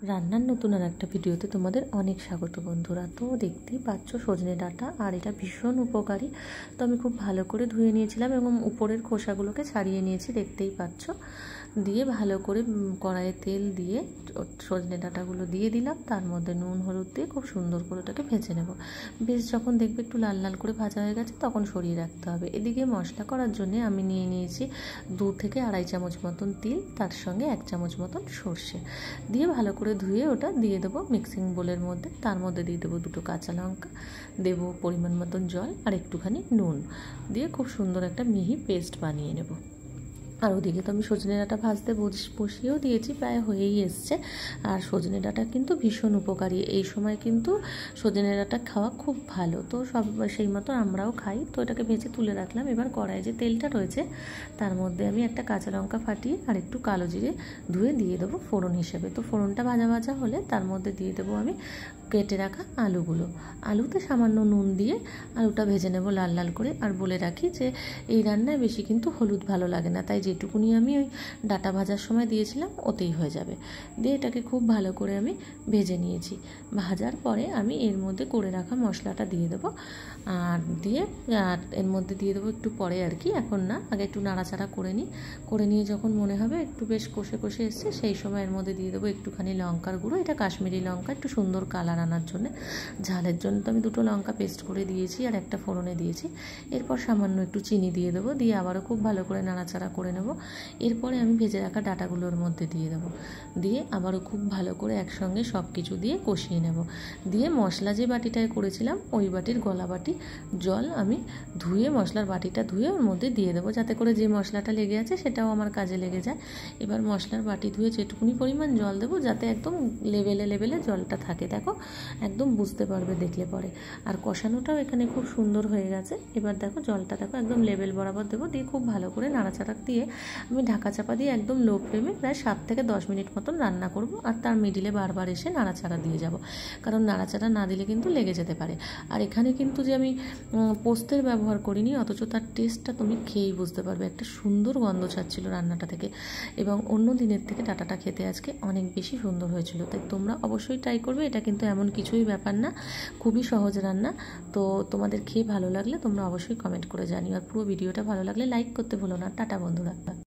রান্নার নতুন আর একটা ভিডিওতে তোমাদের অনেক স্বাগত বন্ধুরা। তো দেখতেই পাচ্ছ সজনে ডাঁটা, আর এটা ভীষণ উপকারী। তো আমি খুব ভালো করে ধুয়ে নিয়েছিলাম এবং উপরের খোসাগুলোকে ছাড়িয়ে নিয়েছি, দেখতেই পাচ্ছ। দিয়ে ভালো করে কড়াইয়ে তেল দিয়ে সজনে ডাঁটাগুলো দিয়ে দিলাম, তার মধ্যে নুন হলুদ দিয়ে খুব সুন্দর করে ওটাকে ভেজে নেব। বেশ যখন দেখবে একটু লাল লাল করে ভাজা হয়ে গেছে তখন সরিয়ে রাখতে হবে। এদিকে মশলা করার জন্য আমি নিয়ে নিয়েছি 2 থেকে আড়াই চামচ মতন তিল, তার সঙ্গে 1 চামচ মতন সর্ষে দিয়ে ভালো করে ধুয়ে ওটা দিয়ে দেবো মিক্সিং বোলের মধ্যে। তার মধ্যে দিয়ে দেবো 2টো কাঁচা লঙ্কা, দেবো পরিমাণ মতন জল আর একটুখানি নুন দিয়ে খুব সুন্দর একটা মিহি পেস্ট বানিয়ে নেব। আর ওদিকে তো আমি সজনে ডাঁটা ভাজতে বসিয়েও দিয়েছি, প্রায় হয়েই এসছে। আর সজনে ডাঁটা কিন্তু ভীষণ উপকারী, এই সময় কিন্তু সজনে ডাঁটা খাওয়া খুব ভালো। তো সব সেই মতো আমরাও খাই। তো এটাকে ভেজে তুলে রাখলাম। এবার কড়াইয়ে যে তেলটা রয়েছে তার মধ্যে আমি একটা কাঁচা লঙ্কা ফাটিয়ে আর একটু কালো জিরে ধুয়ে দিয়ে দেবো ফোড়ন হিসেবে। তো ফোড়নটা ভাজা ভাজা হলে তার মধ্যে দিয়ে দেবো আমি কেটে রাখা আলুগুলো। আলুতে সামান্য নুন দিয়ে আলুটা ভেজে নেব লাল লাল করে। আর বলে রাখি যে এই রান্নায় বেশি কিন্তু হলুদ ভালো লাগে না, তাই যেটুকুনি আমি ওই ডাঁটা ভাজার সময় দিয়েছিলাম ওতেই হয়ে যাবে। দিয়ে এটাকে খুব ভালো করে আমি ভেজে নিয়েছি। ভাজার পরে আমি এর মধ্যে করে রাখা মশলাটা দিয়ে দেবো, আর এর মধ্যে দিয়ে দেবো একটু পরে আর কি, এখন না, আগে একটু নাড়াচাড়া করে নিয়ে যখন মনে হবে একটু বেশ কষে কষে এসছে, সেই সময় এর মধ্যে দিয়ে দেবো একটুখানি লঙ্কার গুঁড়ো। এটা কাশ্মীরি লঙ্কা, একটু সুন্দর কালার আনার জন্য। ঝালের জন্য তো আমি 2টো লঙ্কা পেস্ট করে দিয়েছি আর একটা ফোড়নে দিয়েছি। এরপর সামান্য একটু চিনি দিয়ে দেবো, দিয়ে আবারও খুব ভালো করে নাড়াচাড়া করে নেব। এরপরে আমি ভেজে রাখা ডাঁটাগুলোর মধ্যে দিয়ে দেবো, দিয়ে আবারও খুব ভালো করে একসঙ্গে সব কিছু দিয়ে কষিয়ে নেব। দিয়ে মশলা যে বাটিটায় করেছিলাম ওই বাটির গলা বাটি জল আমি ধুয়ে, মশলার বাটিটা ধুয়ে ওর মধ্যে দিয়ে দেবো, যাতে করে যে মশলাটা লেগে আছে সেটাও আমার কাজে লেগে যায়। এবার মশলার বাটি ধুয়ে যেটুকুনি পরিমাণ জল দেবো, যাতে একদম লেভেলে জলটা থাকে, দেখো একদম বুঝতে পারবে দেখলে পরে। আর কষানোটাও এখানে খুব সুন্দর হয়ে গেছে। এবার দেখো জলটা দেখো একদম লেভেল বরাবর দেবো, দিয়ে খুব ভালো করে নাড়াচাড়া দিয়ে আমি ঢাকা চাপা দিয়ে একদম লো ফ্লেমে প্রায় 7 থেকে 10 মিনিট মতন রান্না করব। আর তার মিডিলে বারবার এসে নাড়াচাড়া দিয়ে যাব, কারণ নাড়াচাড়া না দিলে কিন্তু লেগে যেতে পারে। আর এখানে কিন্তু যে আমি পোস্তের ব্যবহার করিনি, অথচ তার টেস্টটা তুমি খেয়েই বুঝতে পারবে, একটা সুন্দর গন্ধ ছাড়ছিল রান্নাটা থেকে। এবং অন্য দিনের থেকে ডাঁটাটা খেতে আজকে অনেক বেশি সুন্দর হয়েছিল। তাই তোমরা অবশ্যই ট্রাই করবে, এটা কিন্তু এমন কিছুই ব্যাপার না, খুবই সহজ রান্না। তো তোমাদের খেয়ে ভালো লাগলে তোমরা অবশ্যই কমেন্ট করে জানিও, আর পুরো ভিডিওটা ভালো লাগলে লাইক করতে ভুলো না। টাটা বন্ধুরা।